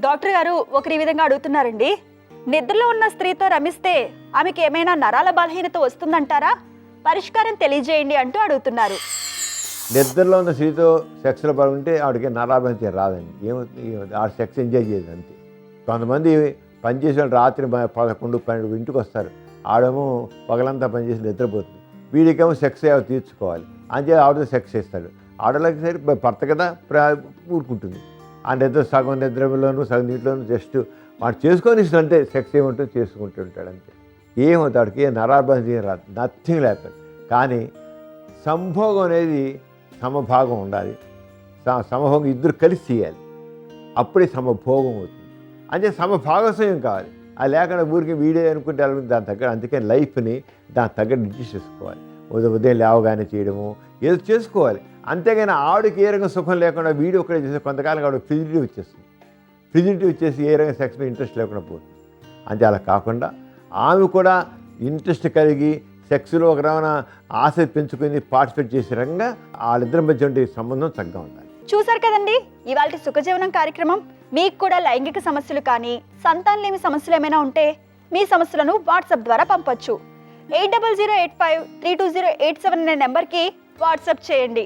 Doctor గారు ఒకరి ఈ విధంగా అడుగుతున్నారండి. నిద్రలో ఉన్న స్త్రీతో రమిస్తే ఆమెకి ఏమైనా నరాల బలహీనత వస్తుందంటారా? పరిష్కారం తెలియజేయండి అంటూ అడుగుతున్నారు. నిద్రలో ఉన్న స్త్రీతో సెక్స్లో పడుకుంటే ఆవిడకి నరాభంతి రాదండి. ఏమవుతుంది, ఆవిడ సెక్స్ ఎంజాయ్ చేయదు అంతే. కొంతమంది పనిచేసే వాళ్ళు రాత్రి 11, 12 ఇంటికి వస్తారు. ఆడేమో పగలంతా పనిచేసి నిద్రపోతుంది. వీడికేమో సెక్స్ తీర్చుకోవాలి అంతే, ఆవిడతో సెక్స్ చేస్తాడు. ఆడలకి సరి భర్త కదా ఊరుకుంటుంది. ఆ నిద్ర సగం నిద్రలోనూ సగం నీటిలోనూ జస్ట్ వాడు చేసుకొని ఇష్టం అంతే. సెక్స్ ఏముంటుంది చేసుకుంటూ ఉంటాడు అంతే. ఏమవుతాడికి నరాభంతి రాదు, నథింగ్ లేకపోతే. కానీ సంభోగం అనేది సమభాగం ఉండాలి. సమభోగం ఇద్దరు కలిసి చేయాలి, అప్పుడే సమభోగం అవుతుంది. అంటే సమభాగస్వయం కావాలి. అది లేకుండా ఊరికి వీడియో అనుకుంటే దాని తగ్గ. అందుకని లైఫ్ని దాని తగ్గట్టు అడ్జస్ట్ చేసుకోవాలి. ఉదయం లేవగానే చేయడము ఏదో చేసుకోవాలి. అంతేగాని ఆవిడకి ఏ రకంగా సుఖం లేకుండా వీడియో ఒకటే చేస్తే కొంతకాలం ఆవిడ ఫిజిలిటీ వచ్చేస్తుంది. ఫిజిలిటీ వచ్చేసి ఏ రకంగా సెక్స్ మీద ఇంట్రెస్ట్ లేకుండా పోతుంది. అంతే అలా కాకుండా ఆమె కూడా ఇంట్రెస్ట్ కలిగి సెక్స్లో ఒక రకమైన ఆసక్తి పెంచుకొని పార్టిసిపేట్ చేసే రకంగా వాళ్ళిద్దరి మధ్య ఉండే సంబంధం చక్కగా ఉండాలి. చూసారు కదండి ఇవాళ సుఖజీవనం కార్యక్రమం. మీకు కూడా లైంగిక సమస్యలు కానీ సంతానలేమి సమస్యలు ఏమైనా ఉంటే మీ సమస్యలను వాట్సాప్ ద్వారా పంపొచ్చు. 8008532087 అనే నెంబర్కి వాట్సాప్ చేయండి.